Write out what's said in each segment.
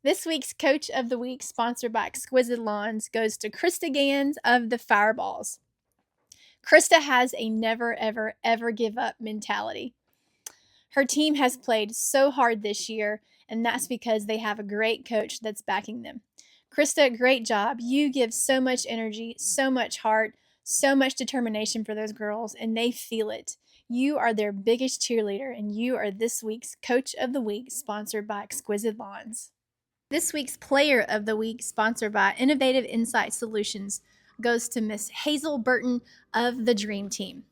This week's Coach of the Week, sponsored by Exquisite Lawns, goes to Krista Gans of the Fireballs. Krista has a never, ever, ever give up mentality. Her team has played so hard this year, and that's because they have a great coach that's backing them. Krista, great job. You give so much energy, so much heart, so much determination for those girls, and they feel it. You are their biggest cheerleader, and you are this week's Coach of the Week, sponsored by Exquisite Lawns. This week's Player of the Week, sponsored by Innovative Insight Solutions, goes to Miss Hazel Burton of the Dream Team.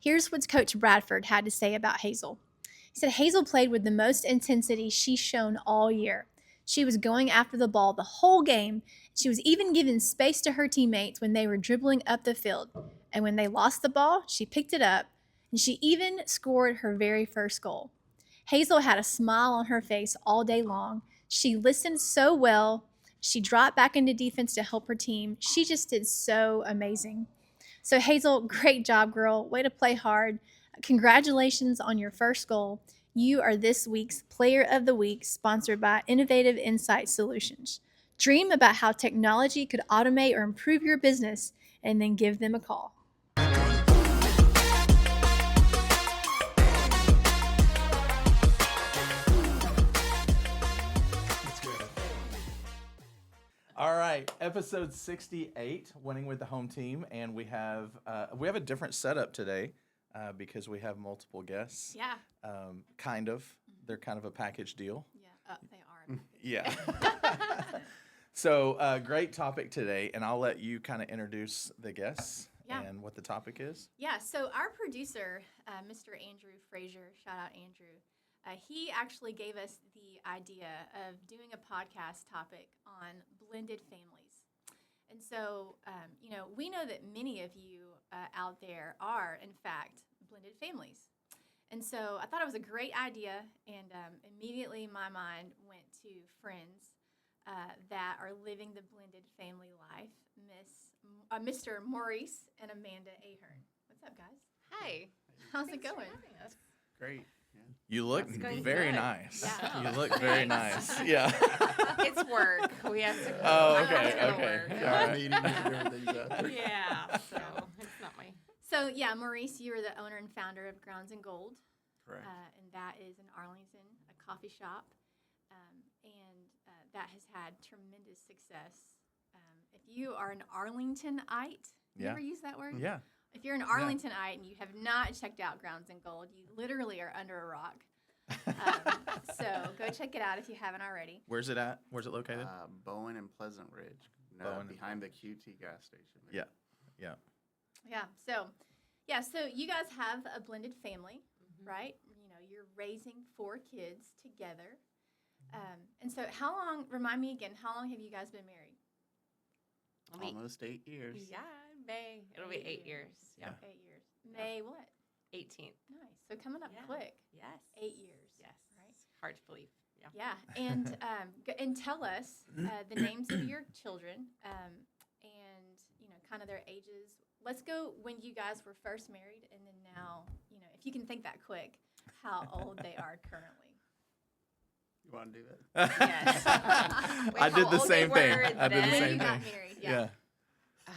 Here's what Coach Bradford had to say about Hazel. He said Hazel played with the most intensity she's shown all year. She was going after the ball the whole game. She was even giving space to her teammates when they were dribbling up the field. And when they lost the ball, she picked it up, and she even scored her very first goal. Hazel had a smile on her face all day long. She listened so well. She dropped back into defense to help her team. She just did so amazing. So, Hazel, great job, girl. Way to play hard. Congratulations on your first goal. You are this week's Player of the Week, sponsored by Innovative Insight Solutions. Dream about how technology could automate or improve your business, and then give them a call. All right, episode 68, winning with the home team, and we have a different setup today because we have multiple guests. Yeah. Kind of. They're kind of a package deal. Yeah, they are. Yeah. So great topic today, and I'll let you kind of introduce the guests and what the topic is. Yeah, so our producer, Mr. Andrew Frazier, shout out Andrew, he actually gave us the idea of doing a podcast topic on blended families. And so, we know that many of you out there are, in fact, blended families. And so I thought it was a great idea, and immediately my mind went to friends that are living the blended family life, Mr. Maurice and Amanda Ahern. What's up, guys? Hi. How's it going? Great. Yeah. You look very nice. Yeah. You look very nice. Yeah. It's work. We have to go. Oh, I have okay, to go to okay. work. All right. Meetings and everything after. Yeah, so it's not my... So, yeah, Maurice, you are the owner and founder of Grounds and Gold. Correct. And that is in Arlington, a coffee shop. And that has had tremendous success. If you are an Arlingtonite, you Yeah. ever use that word? Yeah. If you're an Arlingtonite and you have not checked out Grounds and Gold, you literally are under a rock. So go check it out if you haven't already. Where's it at? Where's it located? Bowen and Pleasant Ridge, Bowen and behind the QT gas station. Yeah. Yeah. Yeah. So you guys have a blended family, right? You're raising 4 kids together. And so remind me again, how long have you guys been married? Almost 8 years. Yeah, in May. It'll be 8 years. Yeah. 8 years. May what? 18th. Nice. So coming up quick. Yes. 8 years. Yes. Right. Hard to believe. Yeah. Yeah. And and tell us the names of your children, and kind of their ages. Let's go when you guys were first married, and then now, if you can think that quick, how old they are currently. You want to do that? Yes. Wait, I did how the old same they thing. were I did the When same you thing. got married, yeah.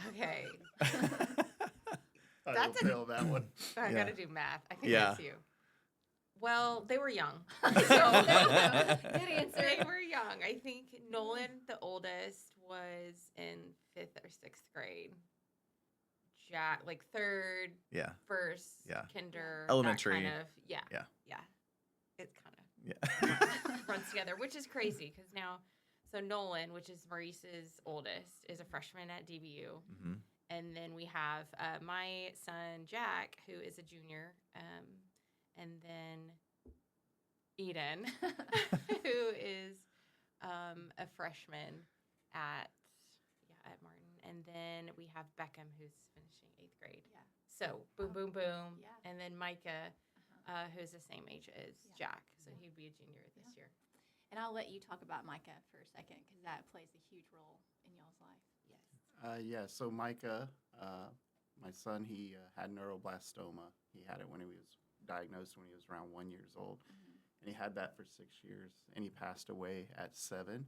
Okay. I That's don't feel that one. I Yeah. got to do math. I think Yeah. that's you. Well, they were young. Good answer. They were young. I think Nolan, the oldest, was in 5th or 6th grade. Jack, like 3rd, Yeah. 1st, Yeah. kinder. Elementary. That kind of, yeah. Yeah. Yeah. It's kind of Yeah. runs together, which is crazy because now, so Nolan, which is Maurice's oldest, is a freshman at DBU. hmm And then we have my son, Jack, who is a junior. And then Eden, who is a freshman at Martin. And then we have Beckham, who's finishing 8th grade. Yeah. So boom, boom, boom. Yeah. And then Micah, who's the same age as Jack. So he'd be a junior this year. And I'll let you talk about Micah for a second, because that plays a huge role in y'all's life. Yes. So Micah, my son, he had neuroblastoma. He had it when he was diagnosed when he was around 1 year old. And he had that for 6 years, and he passed away at 7.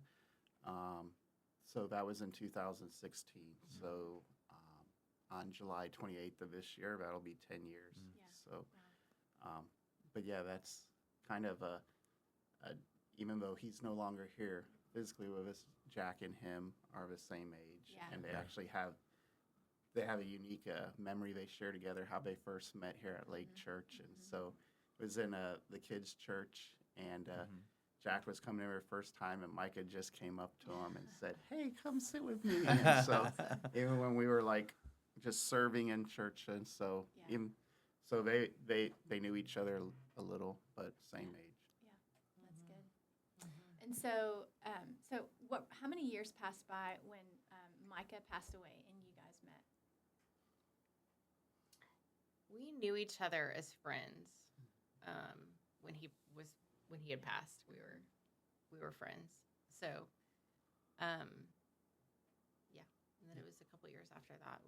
So that was in 2016. So on July 28th of this year, that'll be 10 years. Yeah. So, but yeah, that's kind of even though he's no longer here physically with us, Jack and him are the same age, Yeah. and they actually have a unique memory they share together, how they first met here at Lake Church. And so it was in the kids' church, and Jack was coming in for the first time, and Micah just came up to him and said, "Hey, come sit with me." And so even when we were like just serving in church, and so Yeah. even so they knew each other a little, but same age. That's good. And so, how many years passed by when Micah passed away and you guys met? We knew each other as friends. When he had passed, we were friends. So, yeah. And then it was a couple years after that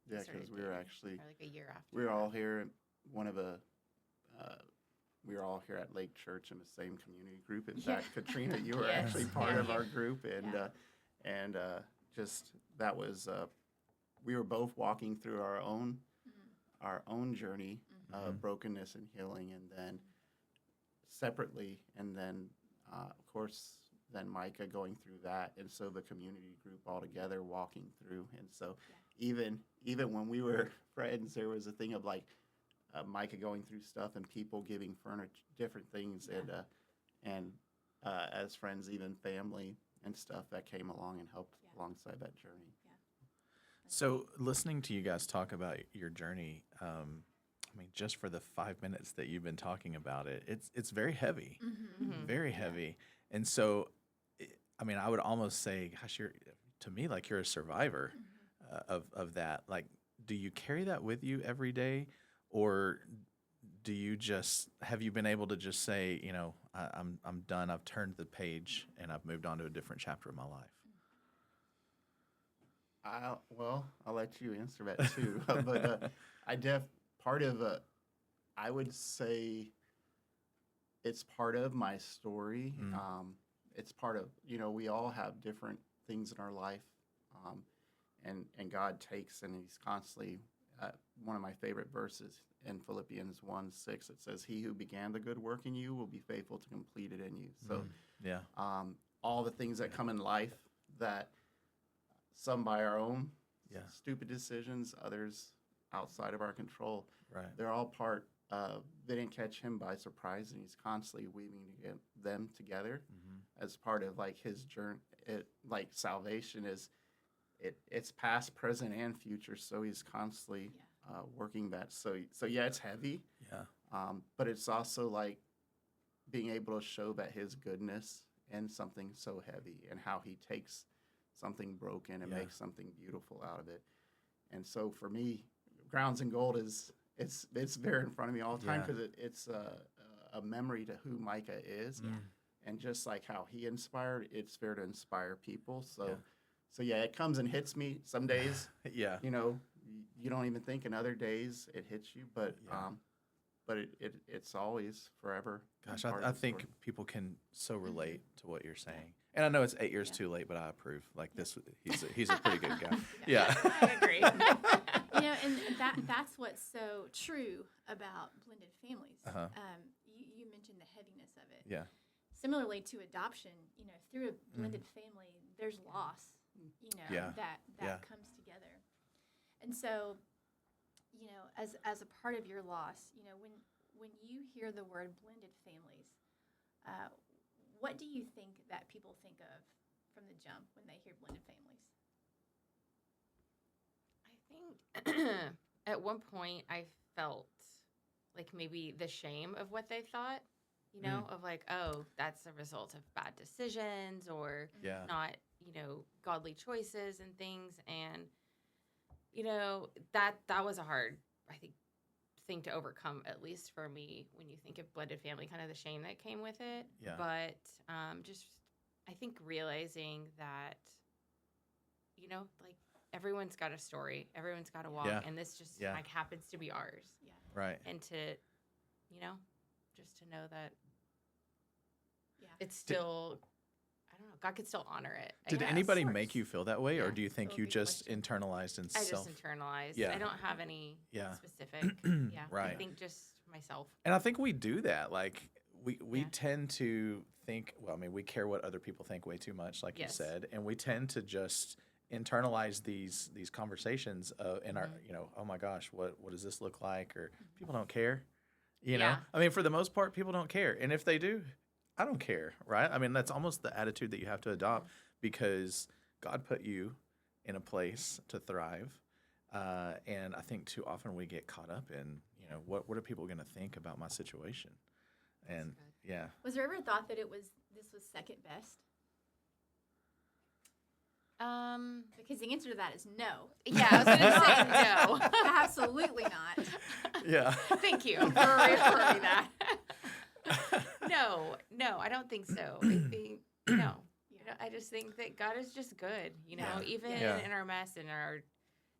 Yeah, started because we were dating, actually or like a year after. we were that. all here. We were all here at Lake Church in the same community group. In Yeah. fact, Katrina, you were Yes. actually part Yeah. of our group, and Yeah. just that was we were both walking through our own journey of brokenness and healing, and then separately, and then of course then Micah going through that, and so the community group all together walking through, and so even when we were friends, there was a thing of like Micah going through stuff and people giving furniture, different things, and as friends, even family and stuff that came along and helped alongside that journey. So, listening to you guys talk about your journey, I mean, just for the 5 minutes that you've been talking about it, it's very heavy, very heavy. And so, I mean, I would almost say, gosh, to me, like you're a survivor of that. Like, do you carry that with you every day, or do you have you been able to just say, you know, I'm done, I've turned the page, and I've moved on to a different chapter of my life? I'll let you answer that too. But part of I would say it's part of my story. It's part of, we all have different things in our life, and God takes, and He's constantly. One of my favorite verses in Philippians 1:6, it says, "He who began the good work in you will be faithful to complete it in you." So, all the things that come in life, that some by our own stupid decisions, others outside of our control, they're all part of. They didn't catch Him by surprise, and He's constantly weaving them together as part of like His journey. Like salvation is. It's past, present, and future. So He's constantly working that. So yeah, it's heavy. But it's also like being able to show that His goodness in something so heavy, and how He takes something broken and makes something beautiful out of it. And so for me, Grounds and Gold it's there in front of me all the time, because it's a memory to who Micah is, and just like how he inspired, it's there to inspire people. So yeah, it comes and hits me some days. You don't even think. In other days, it hits you, but it's always forever. Gosh, part I of the think story. people can so relate to what you're saying, and I know it's 8 years too late, but I approve. Like this, he's a pretty good guy. Yeah, I agree. And that's what's so true about blended families. You mentioned the heaviness of it. Yeah. Similarly to adoption, through a blended family, there's loss. That comes together. And so, as a part of your loss, when you hear the word blended families, what do you think that people think of from the jump when they hear blended families? I think at one point I felt like maybe the shame of what they thought, of like, oh, that's a result of bad decisions or not, godly choices and things. And, that was a hard, I think, thing to overcome, at least for me, when you think of blended family, kind of the shame that came with it. Yeah. But just, I think realizing that, like, everyone's got a story, everyone's got a walk, and this just like happens to be ours. Yeah. Right. And to, just to know that it's still, I don't know. God could still honor it. I Did guess. anybody make you feel that way, or Yeah. do you think Oh, you good just question. internalized and I self? just internalized. Yeah. I don't have any Yeah. specific. Yeah. I Right. think just myself. And I think we do that. Like we Yeah. tend to think. Well, I mean, we care what other people think way too much, like you Yes. said, and we tend to just internalize these conversations in our, oh my gosh, what does this look like? Or people don't care. Yeah. I mean, for the most part, people don't care, and if they do, I don't care, right? I mean, that's almost the attitude that you have to adopt because God put you in a place to thrive. And I think too often we get caught up in, what are people going to think about my situation? And yeah. Was there ever a thought that this was second best? Because the answer to that is no. Yeah, I was gonna say no. Absolutely not. Yeah. Thank you for reaffirming that. No, I don't think so. I think no. Yeah. I just think that God is just good. Yeah. Even Yeah. in our mess and our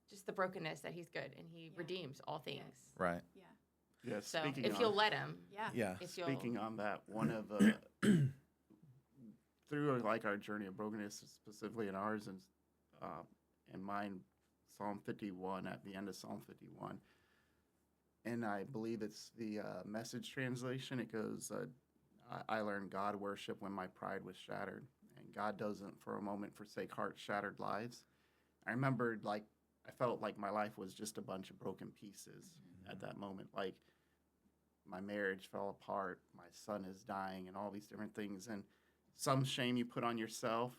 just the brokenness, that He's good and He Yeah. redeems all things. Yes. Right. Yeah. Yeah, So speaking if on, you'll let Him, Yeah. Yeah. if you'll, speaking on that, one of through like our journey of brokenness, specifically in ours and mine, Psalm 51 at the end of Psalm 51, and I believe it's the Message translation. It goes, I learned God worship when my pride was shattered, and God doesn't for a moment forsake heart-shattered lives. I remembered I felt like my life was just a bunch of broken pieces at that moment. Like my marriage fell apart, my son is dying, and all these different things. And some shame you put on yourself,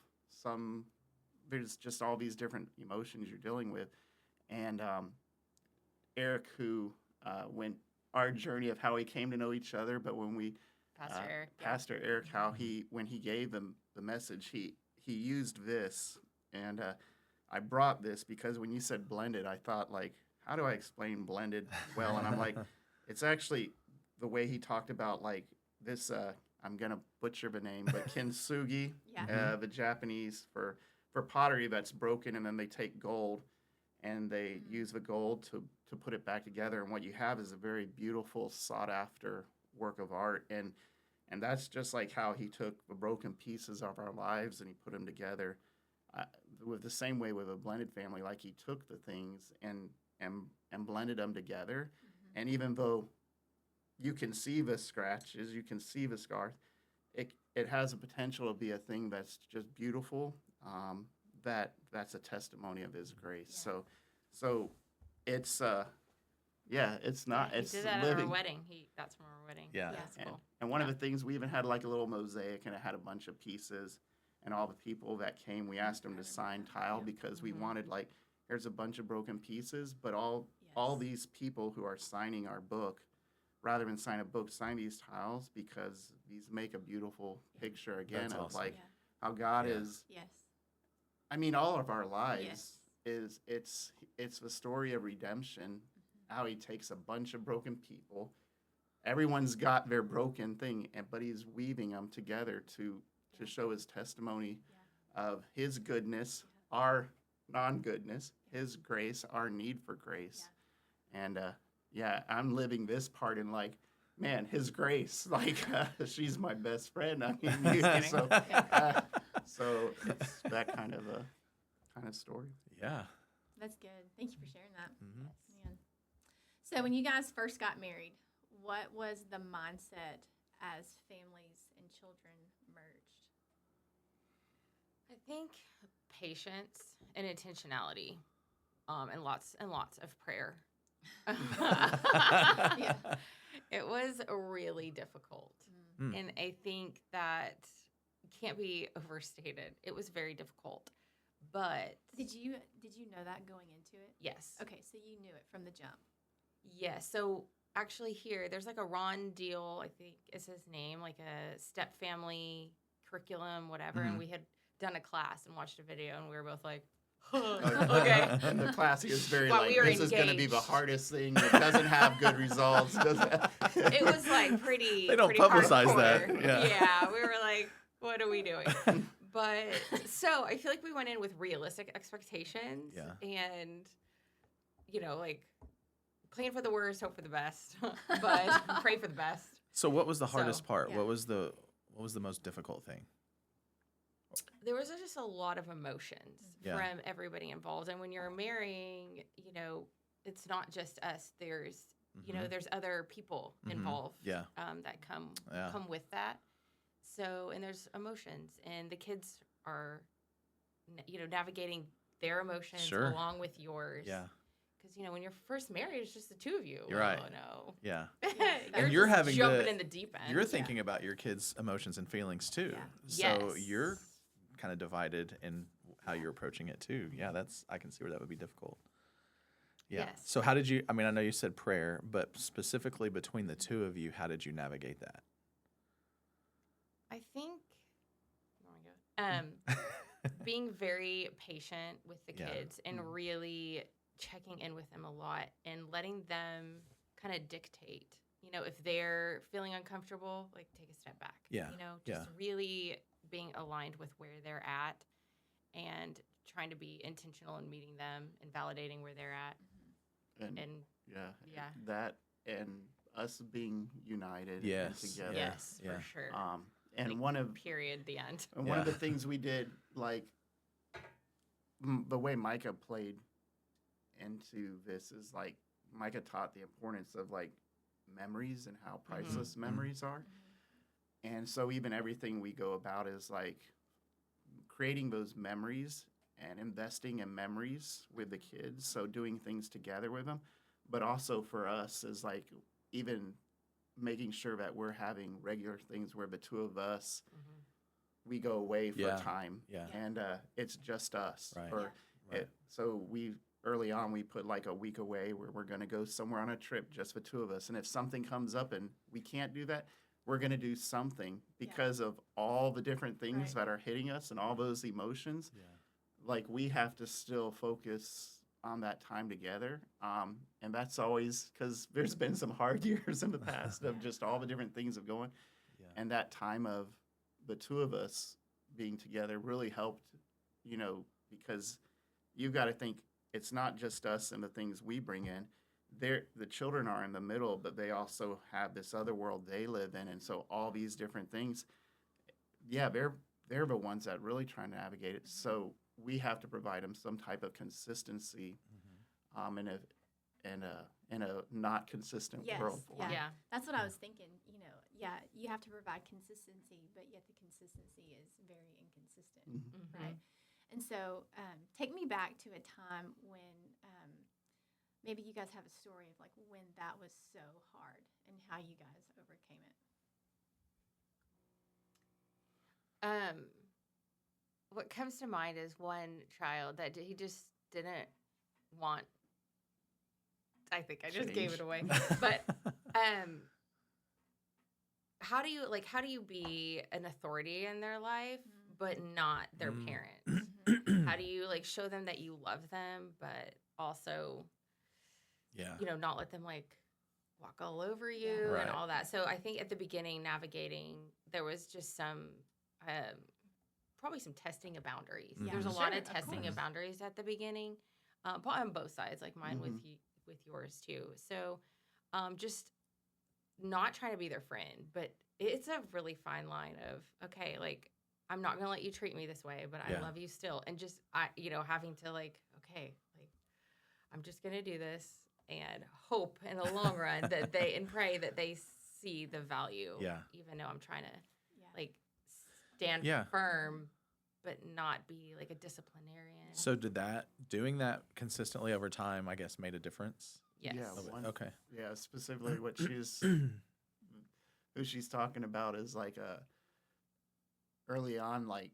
there's just all these different emotions you're dealing with. And Eric, who went our journey of how we came to know each other, but when we Pastor Eric. yeah. Pastor Eric, how when he gave them the message, he used this, and I brought this because when you said blended, I thought how do I explain blended well? And I'm like, it's actually the way he talked about this. I'm gonna butcher the name, but kintsugi, Yeah. the Japanese for pottery that's broken, and then they take gold and they use the gold to put it back together, and what you have is a very beautiful, sought after work of art, and that's just like how he took the broken pieces of our lives and he put them together. With the same way with a blended family, like he took the things and blended them together, and even though you can see the scratches, you can see the scars, it has the potential to be a thing that's just beautiful. That's a testimony of His grace. Yeah. So it's it's not. He It's did that living. at our wedding. That's from our wedding. Yeah. That's And, cool. and one of Yeah. the things, we even had like a little mosaic, and it had a bunch of pieces. And all the people that came, we asked them to sign tile because we wanted here's a bunch of broken pieces, but all these people who are signing our book, rather than sign a book, sign these tiles because these make a beautiful picture again That's of awesome. how God Yeah. is. Yes. I mean, all of our lives Yes. it's the story of redemption. How He takes a bunch of broken people. Everyone's got their broken thing, but He's weaving them together to show His testimony of His goodness, our non-goodness, His grace, our need for grace. And I'm living this part in man, His grace, she's my best friend. I mean, so it's that kind of story. Yeah. That's good. Thank you for sharing that. Mhm. Man. So when you guys first got married, what was the mindset as families and children merged? I think patience and intentionality, and lots of prayer. Yeah. It was really difficult, Mm. and I think that can't be overstated. It was very difficult, but Did you know that going into it? yes, Okay, so you knew it from the jump. yes. So actually, there's a Ron Deal, I think is his name, like a step family curriculum, whatever, and we had done a class and watched a video, and we were both like, okay. And the class is very While we were this is going to be the engaged. hardest thing. It doesn't have good results. It was pretty. They don't pretty publicize that, hardcore. yeah. We were like, what are we doing? But so I feel like we went in with realistic expectations. Yeah. And, plan for the worst, hope for the best, but pray for the best. So what was the hardest So, part? yeah. What was the most difficult thing? There was just a lot of emotions Yeah. from everybody involved. And when you're marrying, it's not just us. There's, Mhm. there's other people Mhm. involved Yeah. that come Yeah. with that. So, and there's emotions, and the kids are, navigating their emotions Sure. along with yours. Yeah. Because, when you're first married, it's just the two of you. You're right. Oh, no. Yeah. you're you're just having jumping to- in the deep end. You're thinking about your kids' emotions and feelings too. Yeah. So Yes. you're kind of divided in how you're approaching it too. Yeah, I can see where that would be difficult. Yeah. Yes. So how did you, I mean, I know you said prayer, but specifically between the two of you, how did you navigate that? I think, oh my God, being very patient with the Yeah. kids and Mhm. really checking in with them a lot and letting them kind of dictate. If they're feeling uncomfortable, like take a step back. Yeah, Just yeah. really being aligned with where they're at and trying to be intentional in meeting them and validating where they're at. And, And yeah, that and us being united Yes, and together. yes, yeah. for sure. And Like, one of period, the end. one of Yeah. the things we did, like the way Micah played into this is like Micah taught the importance of like memories and how priceless memories are. And so even everything we go about is like creating those memories and investing in memories with the kids. So doing things together with them, but also for us is like even making sure that we're having regular things where the two of us, we go away for Yeah. time Yeah. and it's just us. Right. Or Right. so early on we put like a week away where we're going to go somewhere on a trip just the two of us. And if something comes up and we can't do that, we're going to do something because of all the different things Right. that are hitting us and all those emotions. Yeah. Like we have to still focus on that time together. And that's always because there's been some hard years in the past of just all the different things of going. Yeah. And that time of the two of us being together really helped, because you've got to think it's not just us and the things we bring in. The children are in the middle, but they also have this other world they live in. And so all these different things, yeah, they're the ones that really try to navigate it. So we have to provide them some type of consistency in a not consistent Yes, world for 'em. Yeah. That's what I was thinking. Yeah, you have to provide consistency, but yet the consistency is very inconsistent, Mhm. right? And so, take me back to a time when maybe you guys have a story of like when that was so hard and how you guys overcame it. What comes to mind is one child that he just didn't want. I think I just gave Change. it away. But how do you be an authority in their life but not their Mm. parent? How do you like show them that you love them but also Yeah. not let them like walk all over you Yeah. Right. and all that? So I think at the beginning navigating there was just some probably some testing of boundaries. Yeah. There's a Mhm. lot Sure, of of testing course. of boundaries at the beginning, on both sides, like mine with yours too. So, just not trying to be their friend, but it's a really fine line of okay, like I'm not gonna let you treat me this way, but I Yeah. love you still, and just having to like okay, like I'm just gonna do this and hope in the long run that they and pray that they see the value, Yeah. even though I'm trying to Yeah. like stand Yeah. firm but not be like a disciplinarian. So doing that consistently over time, I guess, made a difference? Yes. Yeah, Of it. one- Okay. Yeah, specifically what who she's talking about is like early on, like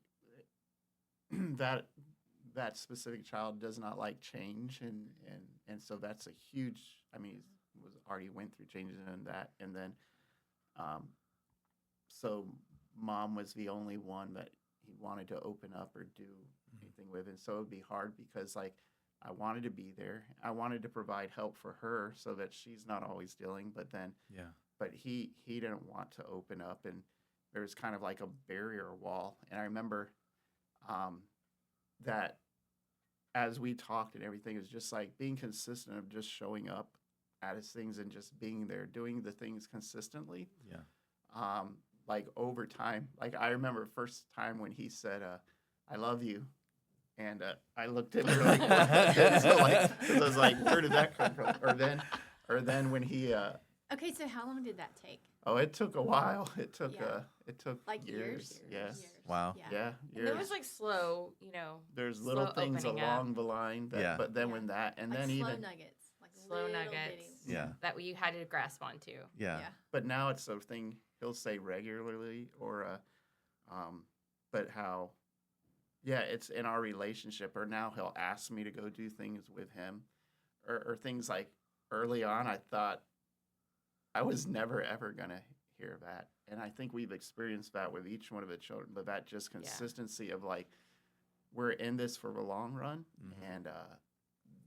that specific child does not like change, and so that's a huge. I mean, was already went through changes in that, and then, so mom was the only one that he wanted to open up or do anything with, and so it would be hard because like I wanted to be there, I wanted to provide help for her so that she's not always dealing, but then Yeah. but he didn't want to open up, and there was kind of like a barrier wall. And I remember that as we talked and everything, it was just like being consistent of just showing up at his things and just being there, doing the things consistently. Yeah. like over time. Like I remember first time when he said, "I love you," and I looked at her like, what? So like, 'cause I was like, where did that come from? Or then when he, Okay, so how long did that take? oh, it took a while. Yeah. It took Like years. Yeah, Years. Wow. Yeah. yeah, And years. there was like slow, There's little slow things opening along up. the line that, Yeah. but then Yeah. when that, and Like then slow even, nuggets. Like slow little nuggets bitty. Yeah. that you had to grasp onto. Yeah. but now it's a thing he'll say regularly, or but how, yeah, it's in our relationship, or now he'll ask me to go do things with him, or things like early on I thought I was never ever gonna hear that, and I think we've experienced that with each one of the children, but that just consistency of like we're in this for the long run, Mhm. and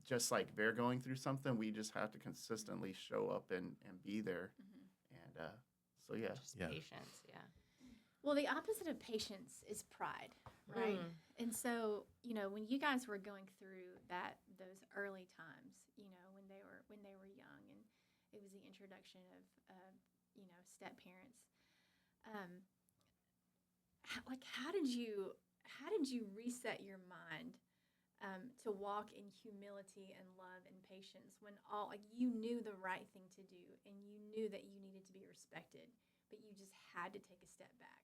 just like they're going through something, we just have to consistently show up and be there, and so yeah, Just Yeah. patience. Yeah. Well, the opposite of patience is pride, right? Mm. And so, when you guys were going through those early times, when they were young, and it was the introduction of step parents. How did you reset your mind to walk in humility and love and patience when you knew the right thing to do and you knew that you needed to be respected, but you just had to take a step back?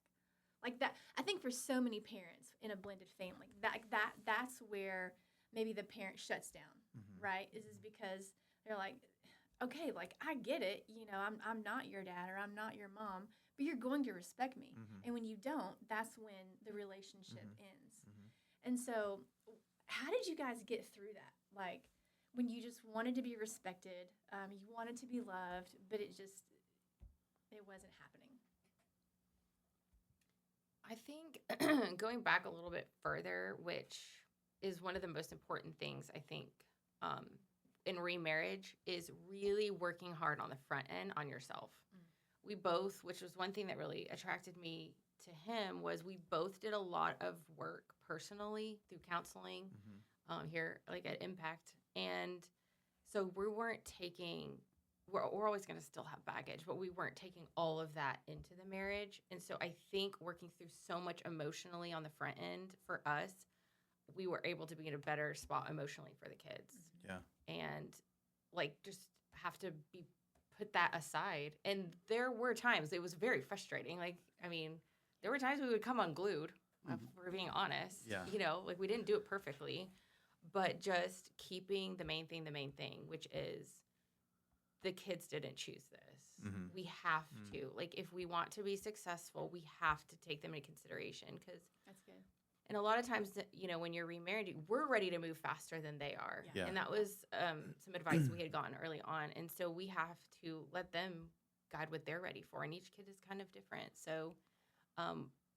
Like that, I think for so many parents in a blended family, that's where maybe the parent shuts down, Mhm. right? Is because they're like, okay, like I get it, I'm not your dad or I'm not your mom, but you're going to respect me. Mhm. And when you don't, that's when the relationship Mhm. ends. Mhm. And so, how did you guys get through that? Like when you just wanted to be respected, you wanted to be loved, but it wasn't happening. I think going back a little bit further, which is one of the most important things, I think, in remarriage, is really working hard on the front end on yourself. We both, which was one thing that really attracted me to him, was we both did a lot of work personally through counseling Mhm. here, like at Impact. And so we're always going to still have baggage, but we weren't taking all of that into the marriage. And so I think working through so much emotionally on the front end for us, we were able to be in a better spot emotionally for the kids. Yeah. And like just have to put that aside. And there were times it was very frustrating. Like, I mean, there were times we would come unglued, if we're being honest. Yeah. Like we didn't do it perfectly, but just keeping the main thing, which is the kids didn't choose this. Mhm. We have to. Like, if we want to be successful, we have to take them into consideration. Because, That's good. and a lot of times, when you're remarried, we're ready to move faster than they are. Yeah. And that was some advice we had gotten early on. And so we have to let them guide what they're ready for. And each kid is kind of different. So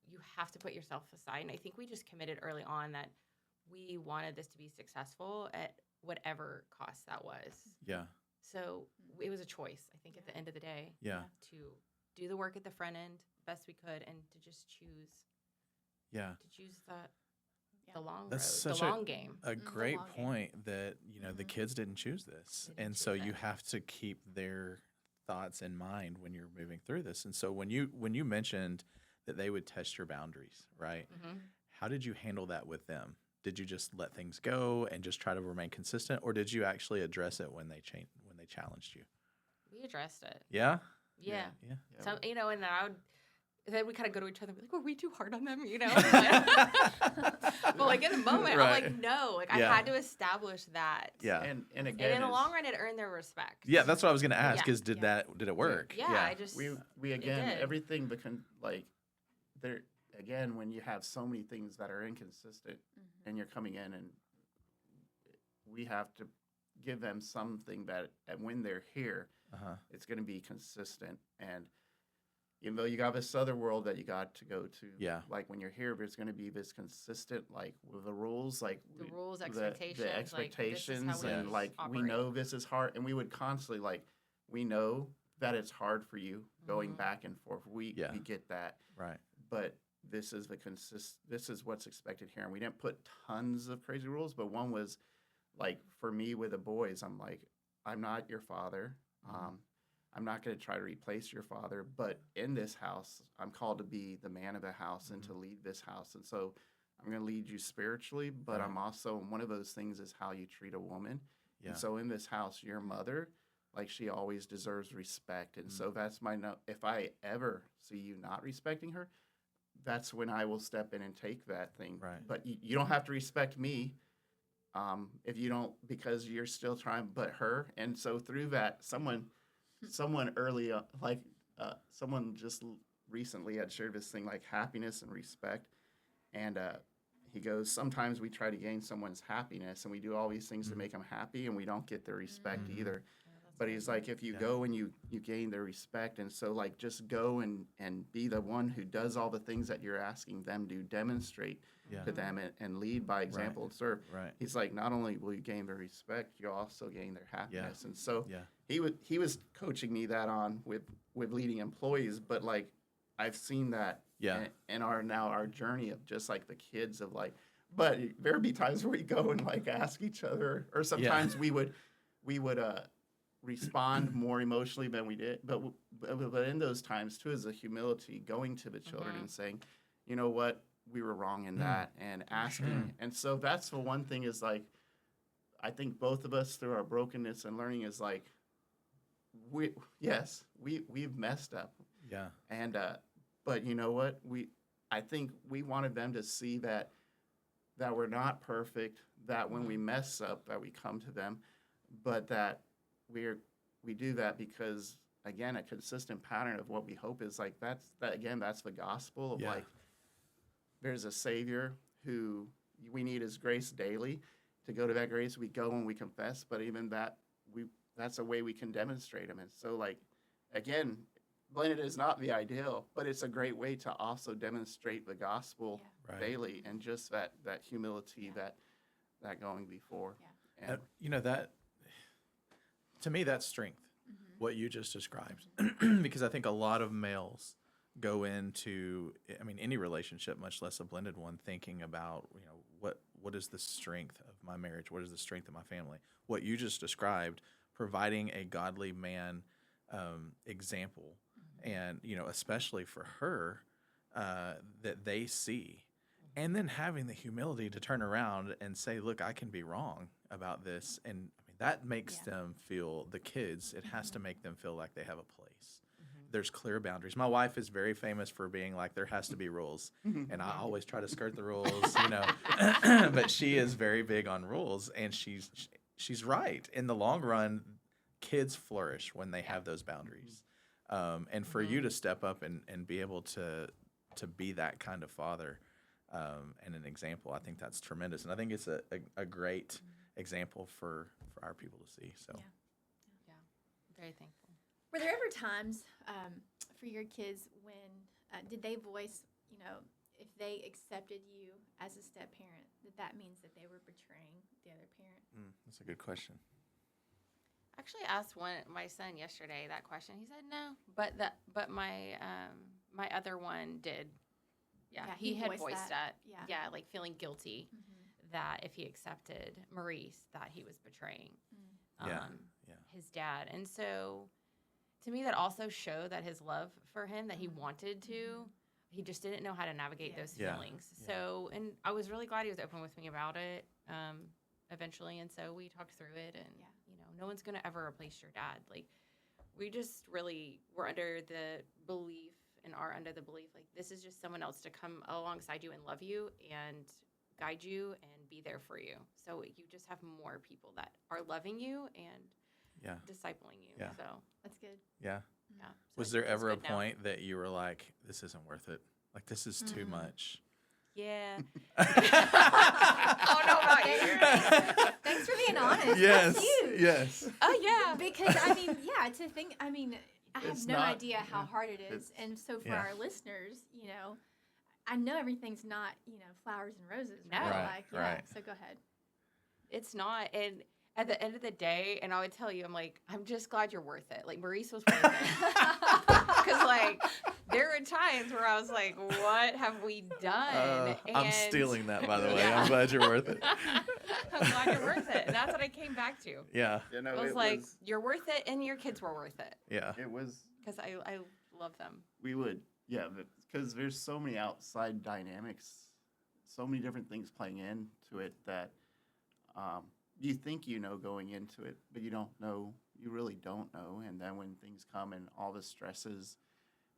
you have to put yourself aside. And I think we just committed early on that we wanted this to be successful at whatever cost that was. Yeah. So it was a choice, I think, at the end of the day. Yeah. To do the work at the front end best we could, and to just choose Yeah. the long That's road, such the long game. a great long game. point that, the kids didn't choose this. They didn't And so choose you it. have to keep their thoughts in mind when you're moving through this. And so when you mentioned that they would test your boundaries, right? Mm-hmm. How did you handle that with them? Did you just let things go and just try to remain consistent, or did you actually address it when they challenged you? We addressed it. Yeah. Yeah. Yeah. So, and then we kind of go to each other and be like, were we too hard on them, But like in the moment, I'm Right. like, no, like Yeah. I had to establish that. Yeah. and And again, in the it's- long run, it earned their respect. Yeah, that's what I was going to ask. Yeah. Is did it work? Yeah, I just we again did. everything like there again when you have so many things that are inconsistent and you're coming in, and we have to give them something that and when they're here Uh-huh. it's going to be consistent. And even though you got this other world that you got to go to, Yeah. like when you're here, there's going to be this consistent, like with the rules, like The rules, the expectations, like, this is how expectations, we and like we operate. know this is hard, and we would constantly like we know that it's hard for you going Mhm. back and forth. We get that, Right. but this is this is what's expected here, and we didn't put tons of crazy rules, but one was like for me with the boys, I'm like, I'm not your father. Mhm. I'm not going to try to replace your father, but in this house, I'm called to be the man of the house and to lead this house. And so I'm going to lead you spiritually, but Right. I'm also, one of those things is how you treat a woman. Yeah. And so in this house, your mother, like, she always deserves respect. And so that's my note. If I ever see you not respecting her, that's when I will step in and take that thing. Right. But you don't have to respect me if you don't, because you're still trying, but her. And so through that, someone early, someone just recently had shared this thing like happiness and respect. And he goes, sometimes we try to gain someone's happiness and we do all these things to make them happy and we don't get their respect either. But he's like, if you go and you gain their respect, and so like just go and be the one who does all the things that you're asking them to demonstrate to them and lead by example and serve. Right. He's like, not only will you gain their respect, you'll also gain their happiness. And so Yeah. he was coaching me that on with leading employees, but like I've seen that in our journey of just like the kids of like, but there'd be times where we go and like ask each other, or sometimes we would respond more emotionally than we did. But in those times too, is the humility, going to the children and saying, you know what, we were wrong in that, and asking. And so that's the one thing is like, I think both of us through our brokenness and learning is like, we've messed up. Yeah. And but you know what, I think we wanted them to see that we're not perfect, that when we mess up that we come to them, but that we do that because, again, a consistent pattern of what we hope is like that's the gospel of like there's a Savior who we need His grace daily. To go to that grace, we go and we confess, but even that that's a way we can demonstrate Him. And so, like, again, blended is not the ideal, but it's a great way to also demonstrate the gospel daily, and just that humility, that going before. And that, to me, that's strength, what you just described. Because I think a lot of males go into, any relationship, much less a blended one, thinking about, what is the strength of my marriage? What is the strength of my family? What you just described, providing a godly man example, and, especially for her, that they see, and then having the humility to turn around and say, look, I can be wrong about this. And that makes them feel, the kids, it has to make them feel like they have a place. There's clear boundaries. My wife is very famous for being like, there has to be rules. And I always try to skirt the rules, but she is very big on rules, and she's right. In the long run, kids flourish when they have those boundaries. And for you to step up and be able to be that kind of father and an example, I think that's tremendous. And I think it's a great example for our people to see. So, yeah, very thankful. Were there ever times for your kids when did they voice, if they accepted you as a step parent, that means that they were betraying the other parent? That's a good question. Actually asked my son yesterday that question. He said no, but my my other one did. Yeah, he had voiced that. Yeah, like feeling guilty that if he accepted Maurice, that he was betraying his dad. And so to me, that also showed that his love for him, that he wanted to, he just didn't know how to navigate those feelings. So, and I was really glad he was open with me about it eventually. And so we talked through it, and no one's going to ever replace your dad. Like, we just really were under the belief like, this is just someone else to come alongside you and love you and guide you and be there for you. So you just have more people that are loving you and discipling you. Yeah. So That's good. Yeah. yeah. So Was there ever a point that you were like, this isn't worth it? Like, this is too much? Yeah. I don't know about you. Thanks for being honest. Yes. That's huge. Yes. Oh, yeah. Because, to think, I have It's no not- idea how hard it is. And so for our listeners, I know everything's not, flowers and roses. No. Right? Right. So go ahead. It's not. And at the end of the day, and I would tell you, I'm just glad you're worth it. Like, Maurice was worth it. Because, like, there were times where I was like, what have we done? I'm stealing that, by the way. Yeah. I'm glad you're worth it. I'm glad you're worth it. And that's what I came back to. Yeah. You know, I was it like, was, you're worth it, and your kids were worth it. Yeah. it was, Because I love them. we would, yeah, because there's so many outside dynamics, so many different things playing into it that you think you know going into it, but you don't know, you really don't know. And then when things come and all the stresses,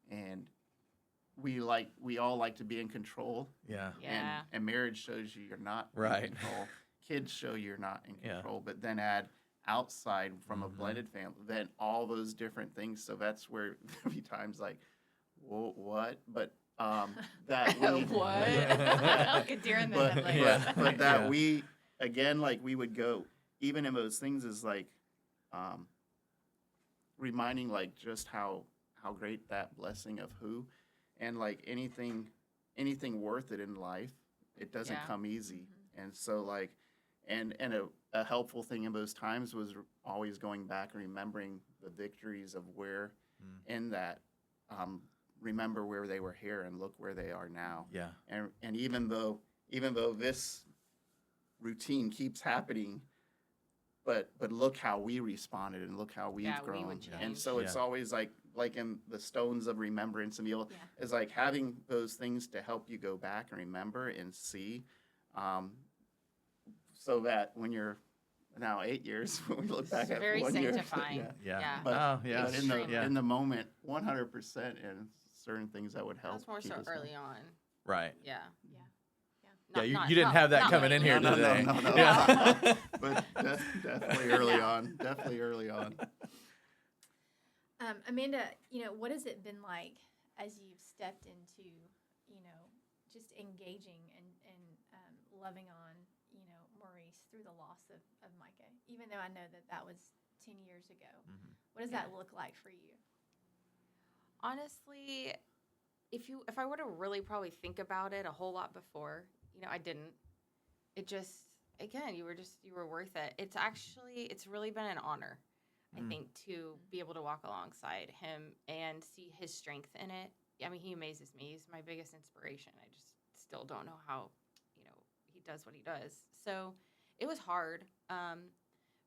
and we all like to be in control. Yeah. Yeah. And marriage shows you you're not Right. in control. Kids show you're not in Yeah. control, but then add outside from a Mhm. blended family, then all those different things. So that's where there'll be times like, whoa, what? But that we What? Like a deer in the but, headlights. Yeah. but that Yeah. we again, like we would go even in those things is like reminding like just how great that blessing of who, and like anything worth it in life, it doesn't Yeah. come easy. And so like and a helpful thing in those times was always going back and remembering the victories of where in that remember where they were here and look where they are now. Yeah. And even though this routine keeps happening, but look how we responded and look how we've Yeah, we grown. would And change. so it's Yeah. always like in the stones of remembrance, and you'll Yeah. is like having those things to help you go back and remember and see, so that when you're now 8 years, when we look back It's at very 1 year, sanctifying. yeah. Yeah. Yeah. But, Oh, yeah. but Extremely. Yeah. in the moment, 100%, and certain things that would That help. was more keep so us going. early on. Right. Yeah. Yeah, you Not- didn't not- have that not coming in here lately. today. No. Yeah. But definitely early on. Definitely early on. Amanda, what has it been like as you've stepped into, just engaging and loving on, Maurice through the loss of Micah, even though I know that was 10 years ago. Mhm. What does that look like for you? Honestly, if I were to really probably think about it a whole lot before, I didn't. It just, again, you were worth it. It's really been an honor, I think, to be able to walk alongside him and see his strength in it. I mean, he amazes me. He's my biggest inspiration. I just still don't know how, he does what he does. So it was hard,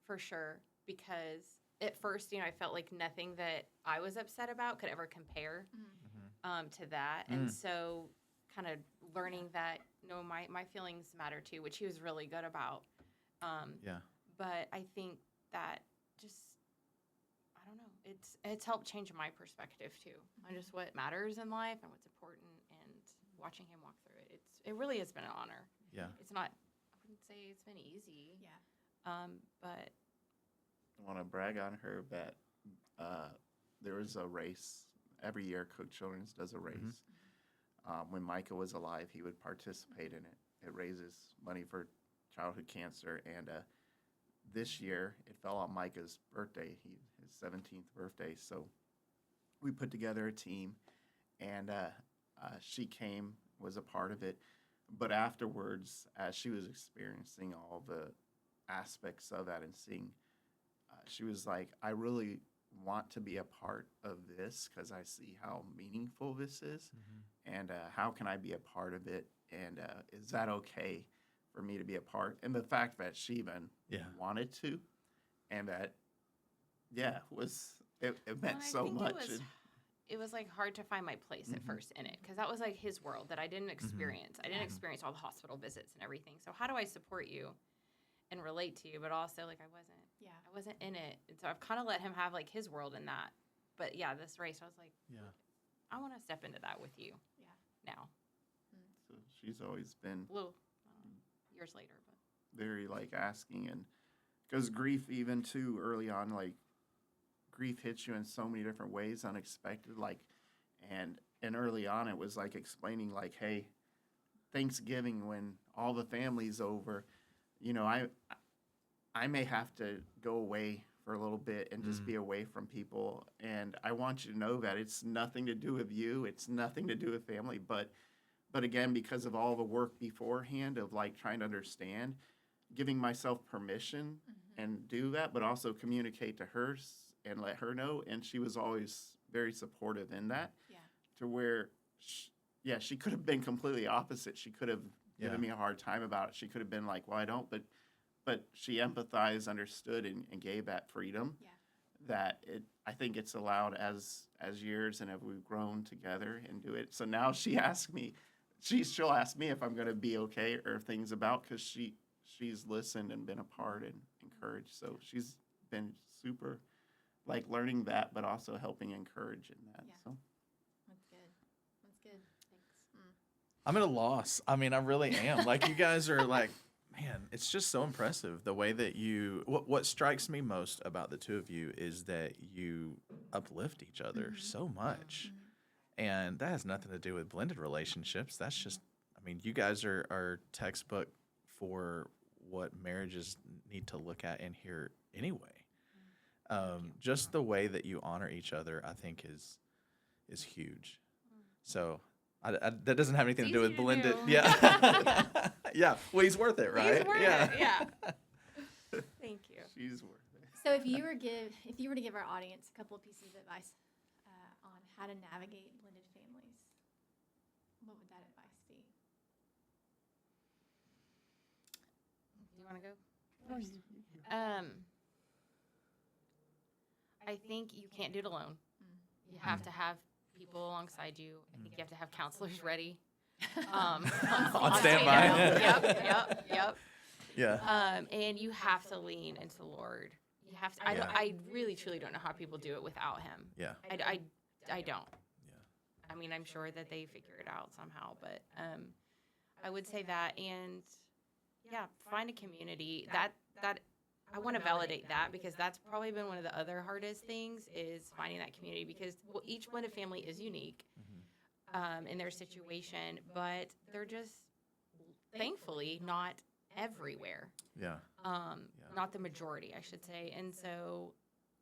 for sure, because at first, I felt like nothing that I was upset about could ever compare to that. And so kind of learning that, no, my feelings matter too, which he was really good about. Yeah. But I think that just, I don't know, it's helped change my perspective too on just what matters in life and what's important, and watching him walk through it. It really has been an honor. Yeah. It's not, I wouldn't say it's been easy. Yeah. But I want to brag on her that there was a race every year. Cook Children's does a race. When Micah was alive, he would participate in it. It raises money for childhood cancer, and this year it fell on Micah's birthday, his 17th birthday. So we put together a team, and she was a part of it. But afterwards, as she was experiencing all the aspects of that and seeing, she was like, I really want to be a part of this because I see how meaningful this is, and how can I be a part of it, and is that okay for me to be a part? And the fact that she even wanted to, and that, it meant so much. It was like hard to find my place at first in it, because that was like his world that I didn't experience. I didn't experience all the hospital visits and everything. So how do I support you and relate to you, but also like I wasn't in it. And so I've kind of let him have like his world in that. But yeah, this race, I was like, I want to step into that with you. Now. So she's always been Years later, but very like asking, and because grief, even too early on, like grief hits you in so many different ways, unexpected, like, and early on it was like explaining like, hey, Thanksgiving, when all the family's over, I may have to go away for a little bit and just be away from people, and I want you to know that it's nothing to do with you, it's nothing to do with family, but again, because of all the work beforehand of like trying to understand, giving myself permission and do that, but also communicate to her and let her know. And she was always very supportive in that, to where, she could have been completely opposite. She could have given me a hard time about it. She could have been like, well, I don't, but but she empathized, understood, and gave that freedom. Yeah. That I think it's allowed as years and as we've grown together and do it. So now she asks me, she'll ask me if I'm going to be okay or if things about, because she's listened and been a part and encouraged. So she's been super, like, learning that, but also helping encourage in that. Yeah. So That's good. That's good. Thanks. I'm at a loss. I mean, I really am. Like, you guys are like, man, it's just so impressive the way that what strikes me most about the two of you is that you uplift each other so much. And that has nothing to do with blended relationships. That's just, I mean, you guys are textbook for what marriages need to look at and hear anyway. Just the way that you honor each other, I think, is huge. So that doesn't have anything to do with easy to blended. do. Yeah. Yeah. Well, he's worth it, right? He's worth yeah. it. Yeah. Thank you. she's worth it. So if you were to give our audience a couple of pieces of advice on how to navigate blended families, what would that advice be? Do you want to go? I think you can't do it alone. You have to have people alongside you. I think you have to have counselors ready. On On standby. Yep. Yeah. And you have to lean into the Lord. You have to. I really truly don't know how people do it without Him. Yeah. I don't. Yeah. I mean, I'm sure that they figure it out somehow, but I would say that, and yeah, find a community that I want to validate that, because that's probably been one of the other hardest things, is finding that community, because each blended family is unique in their situation, but they're just thankfully not everywhere. Yeah. Not the majority, I should say. And so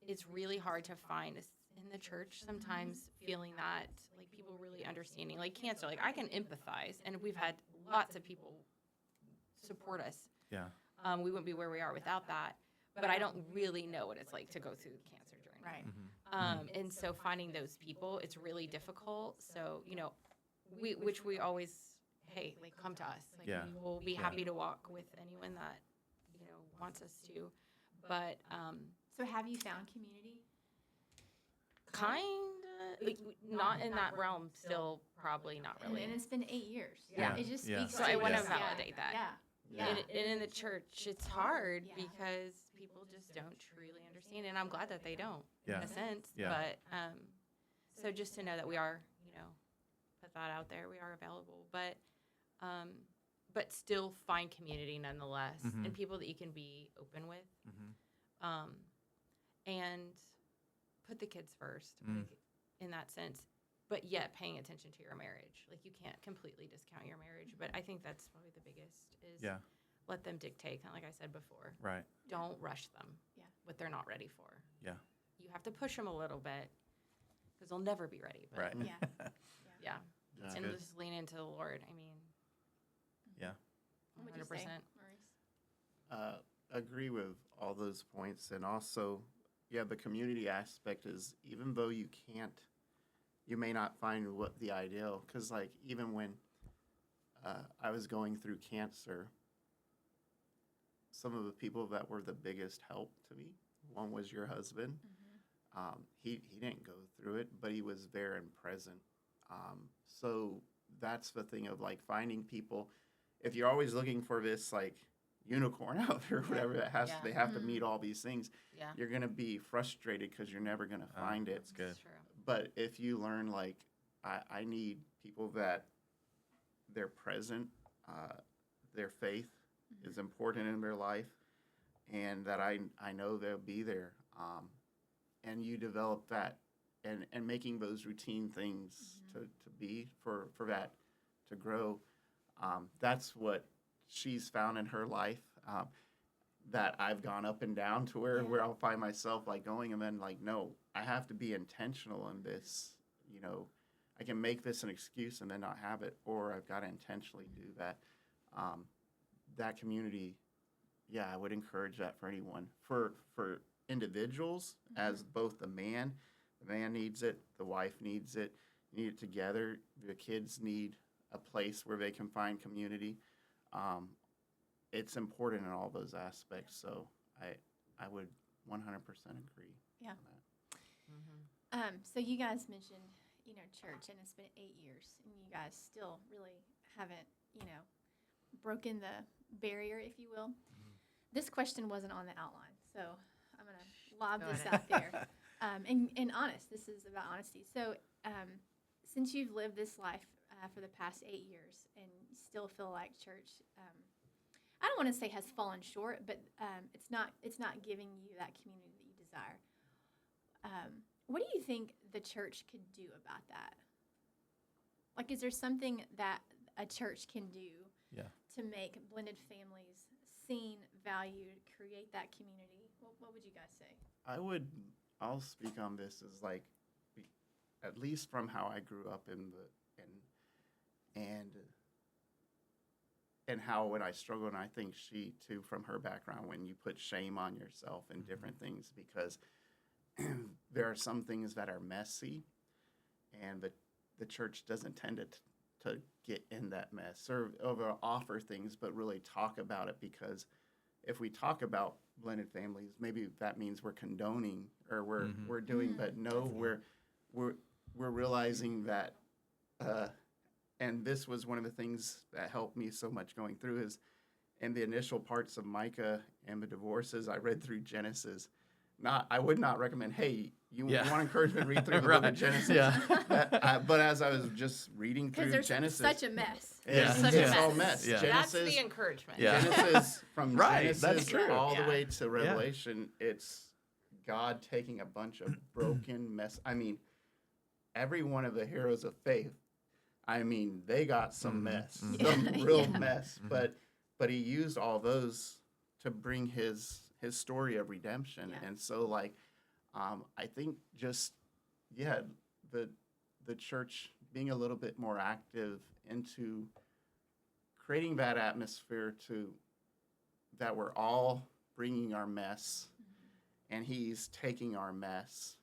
it's really hard to find in the church sometimes feeling that, like, people really understanding, like cancer, like I can empathize, and we've had lots of people support us. Yeah. We wouldn't be where we are without that, but I don't really know what it's like to go through the cancer journey. Right. And so finding those people, it's really difficult. So, we always, hey, like, come to us. Like, Yeah. we'll be happy to walk with anyone that, wants us to. But So have you found community? like, not in that realm, still probably not really. And it's been 8 years. Yeah. It just Yeah. speaks So to I want to us. validate that. Yeah. Yeah. And in the church, it's hard Yeah. because people just don't truly understand, and I'm glad that they don't, Yeah. in a sense. Yeah. But so just to know that we are, put that out there, we are available, but still find community nonetheless, and people that you can be open with, and put the kids first, like, in that sense. But yet paying attention to your marriage. Like, you can't completely discount your marriage. But I think that's probably the biggest is let them dictate, kind of like I said before. Right. Don't rush them what they're not ready for. Yeah. You have to push them a little bit because they'll never be ready. But Right. Yeah. yeah. That's And good. just lean into the Lord. I mean, Yeah. What would you 100%. say, Maurice? Agree with all those points. And also, the community aspect is, even though you may not find what the ideal, because, like, even when I was going through cancer, some of the people that were the biggest help to me, one was your husband. He didn't go through it, but he was there and present. So that's the thing of, like, finding people. If you're always looking for this, like, unicorn out there, or whatever, they have to meet all these things, you're going to be frustrated because you're never going to find it. That's good. It's true. But if you learn, like, I need people that they're present, their faith is important in their life, and that I know they'll be there. And you develop that, and making those routine things to be for that to grow. That's what she's found in her life. That I've gone up and down to where I'll find myself, like, going, and then, like, no, I have to be intentional in this. I can make this an excuse and then not have it, or I've got to intentionally do that. That community, I would encourage that for anyone. For individuals, as both the man needs it, the wife needs it, you need it together. The kids need a place where they can find community. it's important in all those aspects. So I would 100% agree. Yeah. on that. So you guys mentioned, church, and it's been 8 years, and you guys still really haven't, broken the barrier, if you will. This question wasn't on the outline, so I'm gonna lob Go this ahead. out there. And honest, this is about honesty. So, since you've lived this life for the past 8 years, and you still feel like church, I don't want to say has fallen short, but it's not giving you that community that you desire. What do you think the church could do about that? Like, is there something that a church can do Yeah. to make blended families seen, valued, create that community? What would you guys say? I'll speak on this as like, at least from how I grew up and how when I struggle, and I think she too, from her background, when you put shame on yourself and different things, because there are some things that are messy, and the church doesn't tend to get in that mess or offer things, but really talk about it, because if we talk about blended families, maybe that means we're condoning or we're doing, but no, we're realizing that, and this was one of the things that helped me so much going through is in the initial parts of Micah and the divorces, I read through Genesis. I would not recommend, hey, you want encouragement, read through the book of Genesis. Yeah. But as I was just reading through Because there's Genesis, such a mess. it's all mess. Yeah. That's Genesis, the encouragement. Yeah. Genesis from Right, that's Genesis true. all the Yeah. way to Revelation, it's God taking a bunch of broken mess. I mean, every one of the heroes of faith, I mean, they got some mess, some real mess. But he used all those to bring his story of redemption. Yeah. And so, like, I think just the church being a little bit more active into creating that atmosphere that we're all bringing our mess, and he's taking our mess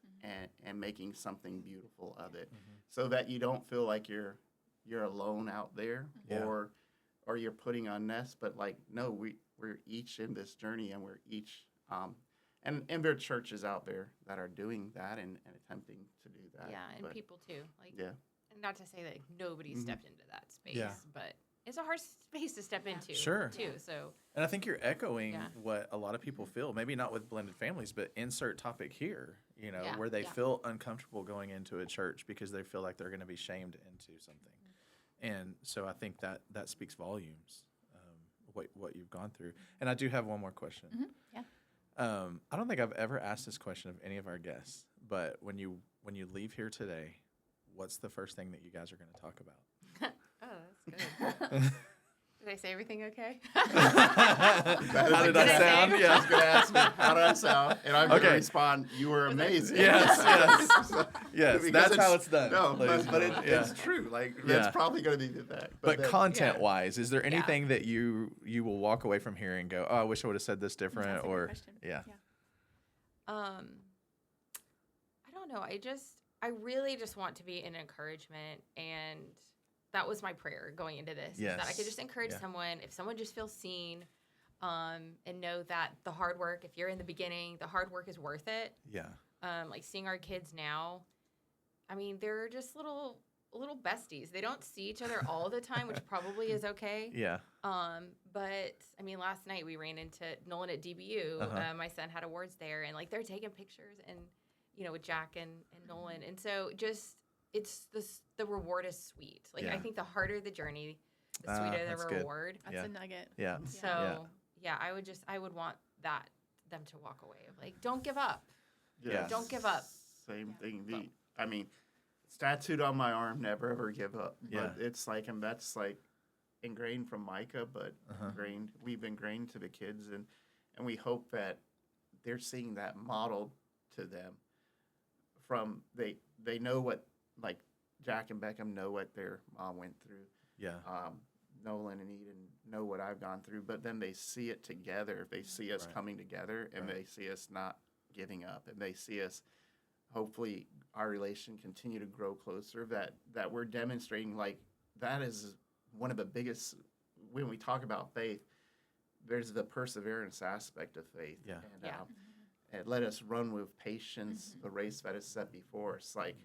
and making something beautiful of it, so that you don't feel like you're alone out there, Yeah. or you're putting on nest, but like, no, we're each in this journey, and we're each and there are churches out there that are doing that and attempting to do that. Yeah, and but, people too. Like, yeah. and not to say that nobody stepped into that space, Yeah. but it's a hard space to step into. Sure. Too. So And I think you're echoing Yeah. what a lot of people feel, maybe not with blended families, but insert topic here, Yeah, where they yeah. feel uncomfortable going into a church because they feel like they're going to be shamed into something. And so I think that speaks volumes, what you've gone through. And I do have one more question. Yeah. I don't think I've ever asked this question of any of our guests, but when you leave here today, what's the first thing that you guys are going to talk about? oh, that's good. Did I say everything okay? How did I sound? I Yeah. was going to ask me, how did I sound? And I'm going to Okay. respond, you were amazing. Yes. So- Yes, because that's how it's done. No, ladies but and gentlemen. it's true. Like, Yeah. that's probably going to be that. But then- content-wise, is there anything that you will walk away from here and go, "Oh, I wish I would have said this different," That's a good or question. yeah, I don't know. I really just want to be an encouragement, and that was my prayer going into this. Is that I Yes. could just encourage Yeah. someone, if someone just feels seen, and know that the hard work, if you're in the beginning, the hard work is worth it. yeah, Like seeing our kids now, I mean, they're just little besties. They don't see each other all the time, which probably is okay. yeah, But I mean, last night we ran into Nolan at DBU. Uh-huh. My son had awards there, and like they're taking pictures, and with Jack and Nolan, and so just the reward is sweet. Like Yeah. I think the harder the journey, the Ah, sweeter that's the good. reward. That's Yeah. a nugget. yeah, So yeah, I would want them to walk away of like, don't give up. Yeah. Don't give up. Same thing. I mean, it's tattooed on my arm, never ever give up. Yeah. But it's like, and that's like ingrained from Micah, but Uh-huh. we've ingrained to the kids, and we hope that they're seeing that modeled to them. From they know what, like Jack and Beckham know what their mom went through. yeah, Nolan and Eden know what I've gone through, but then they see it together. They see us Right. coming together, and Right. they see us not giving up, and they see us, hopefully, our relation continue to grow closer. That we're demonstrating, like, that is one of the biggest, when we talk about faith, there's the perseverance aspect of faith. Yeah. And, Yeah. and let us run with patience the race that is set before us. Like,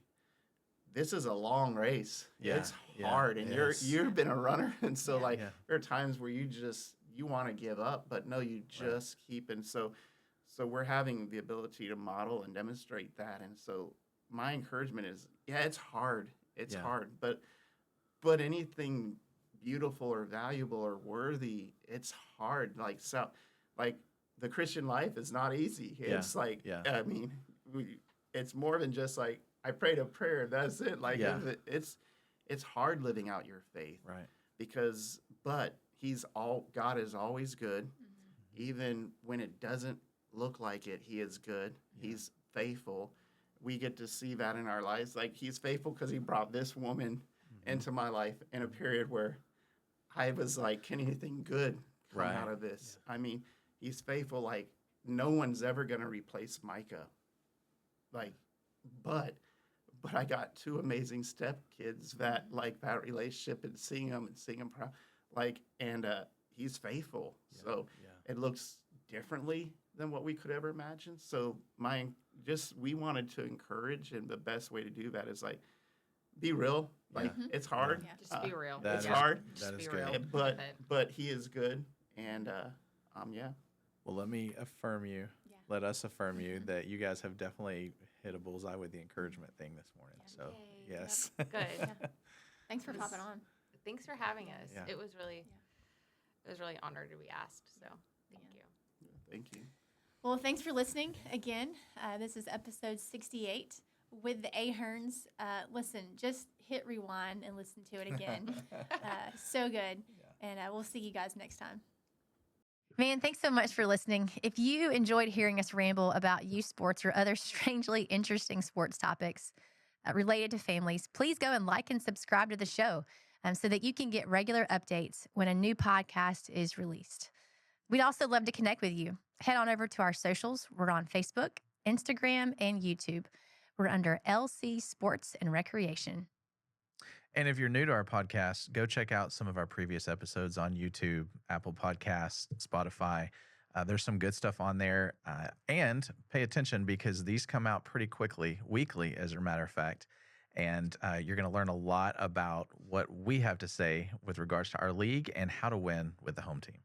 this is a long race. Yeah, It's yeah, hard, and yes. you've been a runner, and so Yeah. like Yeah. there are times where you want to give up, but no, you just keep. And so we're having the ability to model and demonstrate that. And so my encouragement is, yeah, it's hard. It's Yeah. hard, but anything beautiful or valuable or worthy, it's hard. Like the Christian life is not easy. Yeah, It's like, yeah. I mean, it's more than just like I prayed a prayer. That's it. Like Yeah. it's hard living out your faith Right. but God is always good, even when it doesn't look like it. He is good. Yeah. He's faithful. We get to see that in our lives. Like, he's faithful because he brought this woman into my life in a period where I was like, can anything good come Right. out of this? I mean, he's faithful. Like, no one's ever going to replace Micah. Like, but I got two amazing stepkids that like that relationship, and seeing them proud, like, and he's faithful. Yeah. So Yeah. it looks differently than what we could ever imagine. So we wanted to encourage, and the best way to do that is like, be real. Like, Yeah. it's hard. Yeah. Just be real. That It's is- hard. That Just is be good. real. But with it. but he is good, and yeah. Well, let me affirm you. Yeah. Let us affirm you that you guys have definitely hit a bullseye with the encouragement thing this morning. Yeah. So, Yay. yes. Good. Yeah. Thanks for It was- popping on. Thanks for having us. Yeah. It was really honored to be asked. So thank Yeah. you. Thank you. Well, thanks for listening again. This is episode 68 with the Aherns. Listen, just hit rewind and listen to it again. So good. And we'll see you guys next time. Man, thanks so much for listening. If you enjoyed hearing us ramble about youth sports or other strangely interesting sports topics related to families, please go and like and subscribe to the show so that you can get regular updates when a new podcast is released. We'd also love to connect with you. Head on over to our socials. We're on Facebook, Instagram, and YouTube. We're under LC Sports and Recreation. And if you're new to our podcast, go check out some of our previous episodes on YouTube, Apple Podcasts, Spotify. There's some good stuff on there. And pay attention, because these come out pretty quickly, weekly, as a matter of fact. And you're going to learn a lot about what we have to say with regards to our league and how to win with the home team.